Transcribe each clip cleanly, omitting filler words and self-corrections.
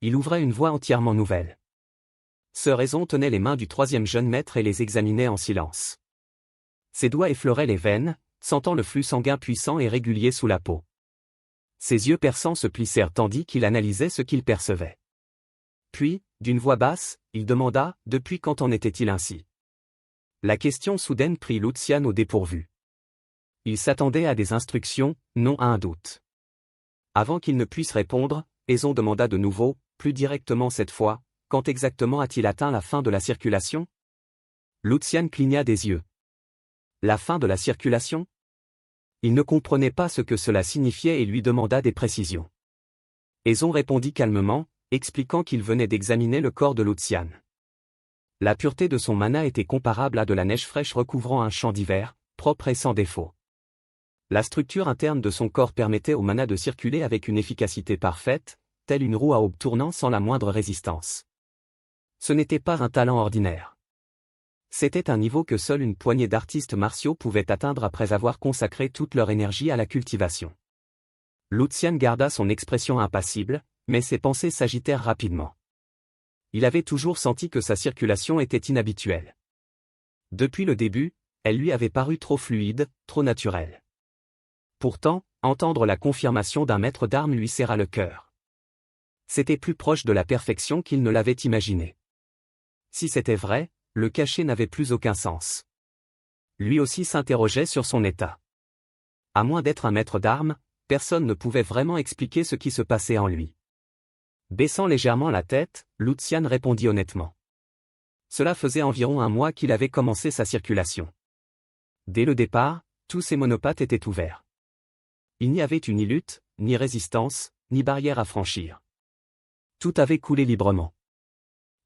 il ouvrait une voie entièrement nouvelle. Sœur Aison tenait les mains du troisième jeune maître et les examinait en silence. Ses doigts effleuraient les veines, sentant le flux sanguin puissant et régulier sous la peau. Ses yeux perçants se plissèrent tandis qu'il analysait ce qu'il percevait. Puis, d'une voix basse, il demanda « Depuis quand en était-il ainsi ?» La question soudaine prit Lucian au dépourvu. Il s'attendait à des instructions, non à un doute. Avant qu'il ne puisse répondre, Aison demanda de nouveau, plus directement cette fois, « Quand exactement a-t-il atteint la fin de la circulation ?» Lucian cligna des yeux. La fin de la circulation ? Il ne comprenait pas ce que cela signifiait et lui demanda des précisions. Aison répondit calmement, expliquant qu'il venait d'examiner le corps de Lucian. La pureté de son mana était comparable à de la neige fraîche recouvrant un champ d'hiver, propre et sans défaut. La structure interne de son corps permettait au mana de circuler avec une efficacité parfaite, telle une roue à aubes tournant sans la moindre résistance. Ce n'était pas un talent ordinaire. C'était un niveau que seule une poignée d'artistes martiaux pouvaient atteindre après avoir consacré toute leur énergie à la cultivation. Lucian garda son expression impassible, mais ses pensées s'agitèrent rapidement. Il avait toujours senti que sa circulation était inhabituelle. Depuis le début, elle lui avait paru trop fluide, trop naturelle. Pourtant, entendre la confirmation d'un maître d'armes lui serra le cœur. C'était plus proche de la perfection qu'il ne l'avait imaginé. Si c'était vrai, le cacher n'avait plus aucun sens. Lui aussi s'interrogeait sur son état. À moins d'être un maître d'armes, personne ne pouvait vraiment expliquer ce qui se passait en lui. Baissant légèrement la tête, Lucian répondit honnêtement. Cela faisait environ un mois qu'il avait commencé sa circulation. Dès le départ, tous ses monopathes étaient ouverts. Il n'y avait eu ni lutte, ni résistance, ni barrière à franchir. Tout avait coulé librement.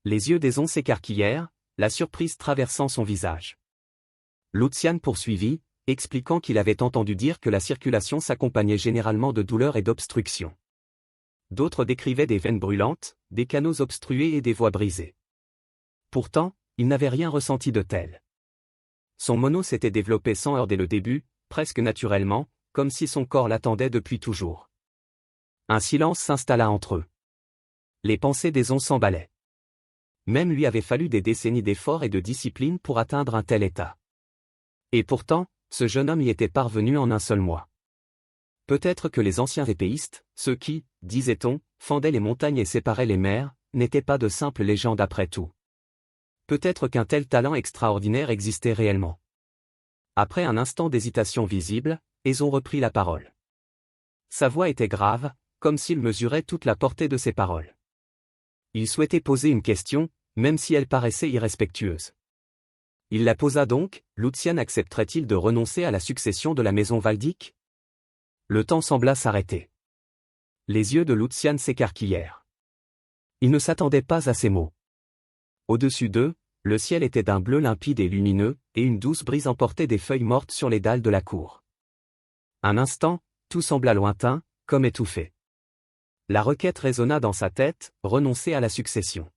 Les yeux d'Aison s'écarquillèrent, la surprise traversant son visage. Lucian poursuivit, expliquant qu'il avait entendu dire que la circulation s'accompagnait généralement de douleurs et d'obstructions. D'autres décrivaient des veines brûlantes, des canaux obstrués et des voies brisées. Pourtant, il n'avait rien ressenti de tel. Son mono s'était développé sans heurts dès le début, presque naturellement, comme si son corps l'attendait depuis toujours. Un silence s'installa entre eux. Les pensées d'Aison s'emballaient. Même lui avait fallu des décennies d'efforts et de discipline pour atteindre un tel état. Et pourtant, ce jeune homme y était parvenu en un seul mois. Peut-être que les anciens épéistes, ceux qui, disait-on, fendaient les montagnes et séparaient les mers, n'étaient pas de simples légendes après tout. Peut-être qu'un tel talent extraordinaire existait réellement. Après un instant d'hésitation visible, Aison reprit la parole. Sa voix était grave, comme s'il mesurait toute la portée de ses paroles. Il souhaitait poser une question, même si elle paraissait irrespectueuse. Il la posa donc, Lucian accepterait-il de renoncer à la succession de la maison Valdic ? Le temps sembla s'arrêter. Les yeux de Lucian s'écarquillèrent. Il ne s'attendait pas à ces mots. Au-dessus d'eux, le ciel était d'un bleu limpide et lumineux, et une douce brise emportait des feuilles mortes sur les dalles de la cour. Un instant, tout sembla lointain, comme étouffé. La requête résonna dans sa tête, renoncer à la succession.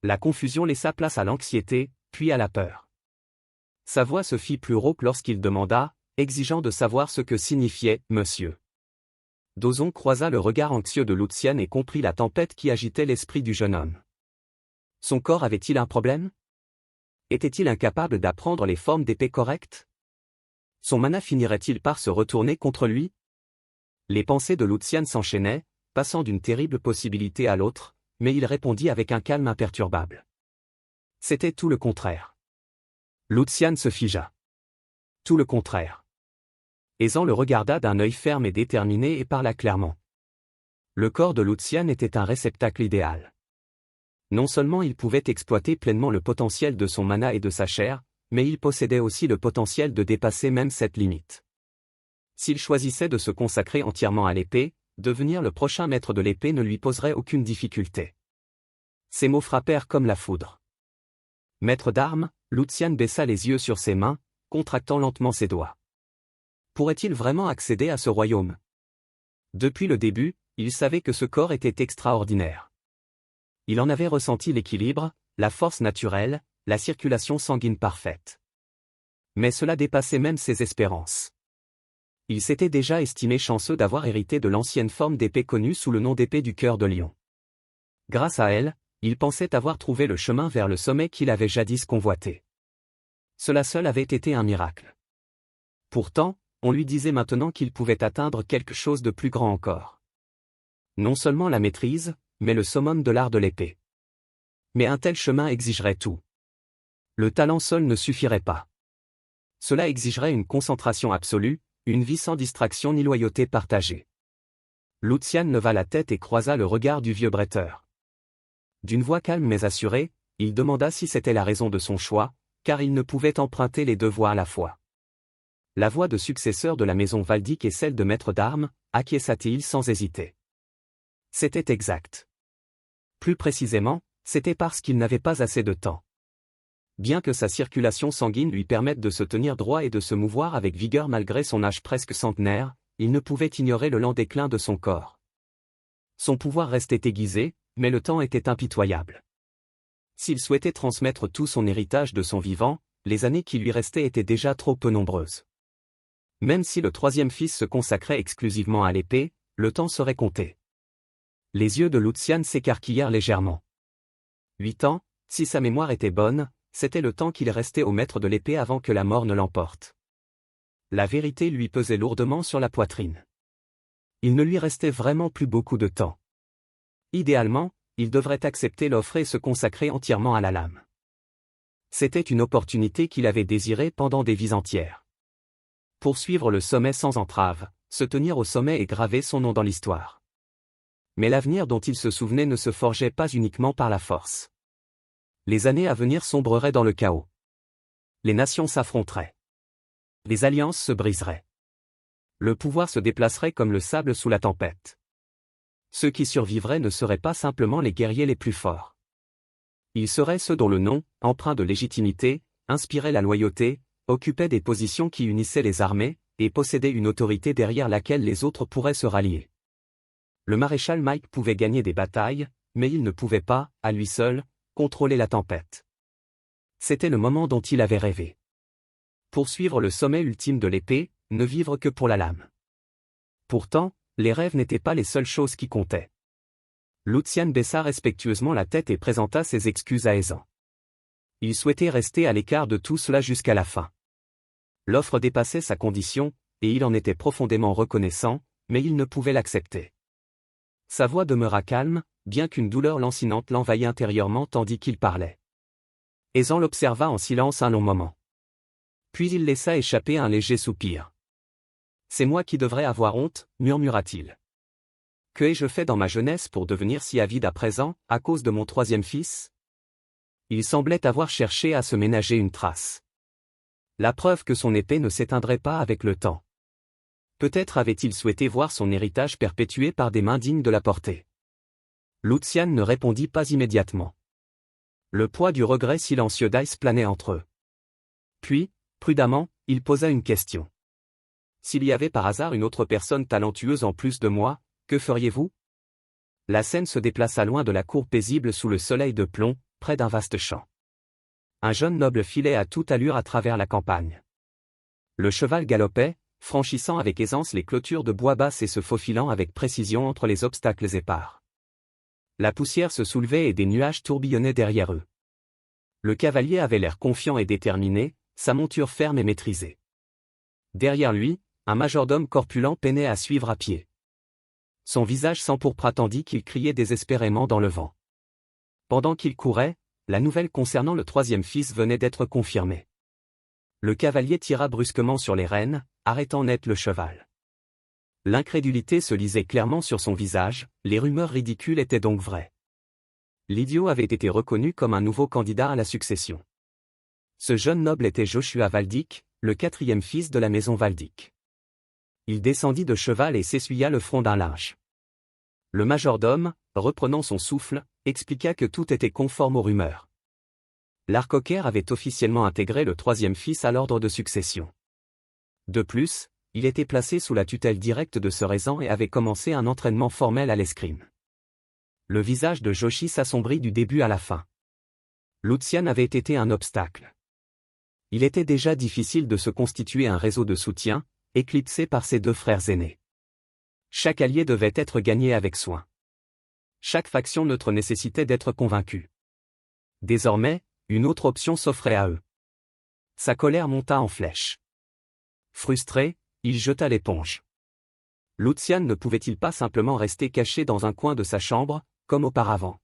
La confusion laissa place à l'anxiété, puis à la peur. Sa voix se fit plus rauque lorsqu'il demanda, exigeant de savoir ce que signifiait « monsieur ». D'Aison croisa le regard anxieux de Lucian et comprit la tempête qui agitait l'esprit du jeune homme. Son corps avait-il un problème ? Était-il incapable d'apprendre les formes d'épée correctes ? Son mana finirait-il par se retourner contre lui ? Les pensées de Lucian s'enchaînaient, passant d'une terrible possibilité à l'autre, mais il répondit avec un calme imperturbable. C'était tout le contraire. Lucian se figea. Tout le contraire. Aison le regarda d'un œil ferme et déterminé et parla clairement. Le corps de Lucian était un réceptacle idéal. Non seulement il pouvait exploiter pleinement le potentiel de son mana et de sa chair, mais il possédait aussi le potentiel de dépasser même cette limite. S'il choisissait de se consacrer entièrement à l'épée, devenir le prochain maître de l'épée ne lui poserait aucune difficulté. Ces mots frappèrent comme la foudre. Maître d'armes, Lucian baissa les yeux sur ses mains, contractant lentement ses doigts. Pourrait-il vraiment accéder à ce royaume ? Depuis le début, il savait que ce corps était extraordinaire. Il en avait ressenti l'équilibre, la force naturelle, la circulation sanguine parfaite. Mais cela dépassait même ses espérances. Il s'était déjà estimé chanceux d'avoir hérité de l'ancienne forme d'épée connue sous le nom d'épée du cœur de lion. Grâce à elle, il pensait avoir trouvé le chemin vers le sommet qu'il avait jadis convoité. Cela seul avait été un miracle. Pourtant, on lui disait maintenant qu'il pouvait atteindre quelque chose de plus grand encore. Non seulement la maîtrise, mais le summum de l'art de l'épée. Mais un tel chemin exigerait tout. Le talent seul ne suffirait pas. Cela exigerait une concentration absolue, une vie sans distraction ni loyauté partagée. Lucian leva la tête et croisa le regard du vieux bretteur. D'une voix calme mais assurée, il demanda si c'était la raison de son choix, car il ne pouvait emprunter les deux voies à la fois. La voie de successeur de la maison Valdic et celle de maître d'armes, acquiesça-t-il sans hésiter. C'était exact. Plus précisément, c'était parce qu'il n'avait pas assez de temps. Bien que sa circulation sanguine lui permette de se tenir droit et de se mouvoir avec vigueur malgré son âge presque centenaire, il ne pouvait ignorer le lent déclin de son corps. Son pouvoir restait aiguisé, mais le temps était impitoyable. S'il souhaitait transmettre tout son héritage de son vivant, les années qui lui restaient étaient déjà trop peu nombreuses. Même si le troisième fils se consacrait exclusivement à l'épée, le temps serait compté. Les yeux de Lucian s'écarquillèrent légèrement. 8 ans, si sa mémoire était bonne, c'était le temps qu'il restait au maître de l'épée avant que la mort ne l'emporte. La vérité lui pesait lourdement sur la poitrine. Il ne lui restait vraiment plus beaucoup de temps. Idéalement, il devrait accepter l'offre et se consacrer entièrement à la lame. C'était une opportunité qu'il avait désirée pendant des vies entières. Poursuivre le sommet sans entrave, se tenir au sommet et graver son nom dans l'histoire. Mais l'avenir dont il se souvenait ne se forgeait pas uniquement par la force. Les années à venir sombreraient dans le chaos. Les nations s'affronteraient. Les alliances se briseraient. Le pouvoir se déplacerait comme le sable sous la tempête. Ceux qui survivraient ne seraient pas simplement les guerriers les plus forts. Ils seraient ceux dont le nom, empreint de légitimité, inspirait la loyauté, occupait des positions qui unissaient les armées, et possédait une autorité derrière laquelle les autres pourraient se rallier. Le maréchal Mike pouvait gagner des batailles, mais il ne pouvait pas, à lui seul, contrôler la tempête. C'était le moment dont il avait rêvé. Poursuivre le sommet ultime de l'épée, ne vivre que pour la lame. Pourtant, les rêves n'étaient pas les seules choses qui comptaient. Lucian baissa respectueusement la tête et présenta ses excuses à Aizan. Il souhaitait rester à l'écart de tout cela jusqu'à la fin. L'offre dépassait sa condition, et il en était profondément reconnaissant, mais il ne pouvait l'accepter. Sa voix demeura calme, bien qu'une douleur lancinante l'envahît intérieurement tandis qu'il parlait. Aizan l'observa en silence un long moment. Puis il laissa échapper un léger soupir. « C'est moi qui devrais avoir honte, murmura-t-il. Que ai-je fait dans ma jeunesse pour devenir si avide à présent, à cause de mon troisième fils ?» Il semblait avoir cherché à se ménager une trace. La preuve que son épée ne s'éteindrait pas avec le temps. Peut-être avait-il souhaité voir son héritage perpétué par des mains dignes de la porter. Lucian ne répondit pas immédiatement. Le poids du regret silencieux d'Ice planait entre eux. Puis, prudemment, il posa une question. S'il y avait par hasard une autre personne talentueuse en plus de moi, que feriez-vous ? La scène se déplaça loin de la cour paisible sous le soleil de plomb, près d'un vaste champ. Un jeune noble filait à toute allure à travers la campagne. Le cheval galopait, franchissant avec aisance les clôtures de bois basses et se faufilant avec précision entre les obstacles épars. La poussière se soulevait et des nuages tourbillonnaient derrière eux. Le cavalier avait l'air confiant et déterminé, sa monture ferme et maîtrisée. Derrière lui, un majordome corpulent peinait à suivre à pied. Son visage s'empourpra tandis qu'il criait désespérément dans le vent. Pendant qu'il courait, la nouvelle concernant le troisième fils venait d'être confirmée. Le cavalier tira brusquement sur les rênes, arrêtant net le cheval. L'incrédulité se lisait clairement sur son visage, les rumeurs ridicules étaient donc vraies. L'idiot avait été reconnu comme un nouveau candidat à la succession. Ce jeune noble était Joshua Valdic, le quatrième fils de la maison Valdic. Il descendit de cheval et s'essuya le front d'un linge. Le majordome, reprenant son souffle, expliqua que tout était conforme aux rumeurs. L'Arcoquaire avait officiellement intégré le troisième fils à l'ordre de succession. De plus, il était placé sous la tutelle directe de Sir Aizan et avait commencé un entraînement formel à l'escrime. Le visage de Joshi s'assombrit du début à la fin. Lucian avait été un obstacle. Il était déjà difficile de se constituer un réseau de soutien, éclipsé par ses deux frères aînés. Chaque allié devait être gagné avec soin. Chaque faction neutre nécessitait d'être convaincue. Désormais, une autre option s'offrait à eux. Sa colère monta en flèche. Frustré, il jeta l'éponge. Lucian ne pouvait-il pas simplement rester caché dans un coin de sa chambre, comme auparavant?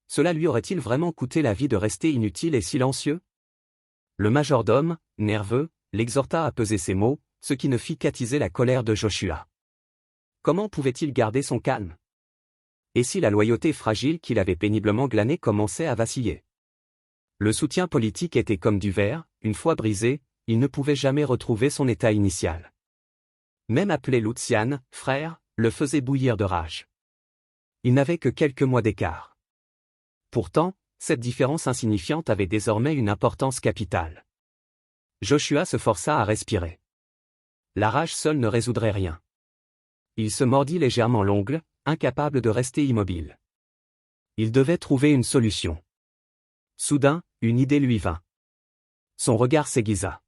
Cela lui aurait-il vraiment coûté la vie de rester inutile et silencieux? Le majordome, nerveux, l'exhorta à peser ses mots, ce qui ne fit qu'attiser la colère de Joshua. Comment pouvait-il garder son calme? Et si la loyauté fragile qu'il avait péniblement glanée commençait à vaciller? Le soutien politique était comme du verre, une fois brisé, il ne pouvait jamais retrouver son état initial. Même appeler Lucian, frère, le faisait bouillir de rage. Il n'avait que quelques mois d'écart. Pourtant, cette différence insignifiante avait désormais une importance capitale. Joshua se força à respirer. La rage seule ne résoudrait rien. Il se mordit légèrement l'ongle, incapable de rester immobile. Il devait trouver une solution. Soudain, une idée lui vint. Son regard s'aiguisa.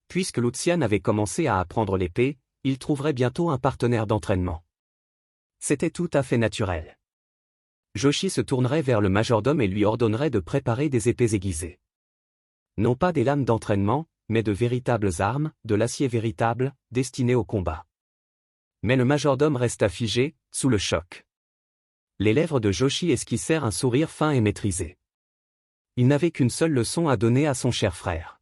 Puisque Lucian avait commencé à apprendre l'épée, il trouverait bientôt un partenaire d'entraînement. C'était tout à fait naturel. Joshi se tournerait vers le majordome et lui ordonnerait de préparer des épées aiguisées. Non pas des lames d'entraînement, mais de véritables armes, de l'acier véritable, destiné au combat. Mais le majordome resta figé, sous le choc. Les lèvres de Joshi esquissèrent un sourire fin et maîtrisé. Il n'avait qu'une seule leçon à donner à son cher frère.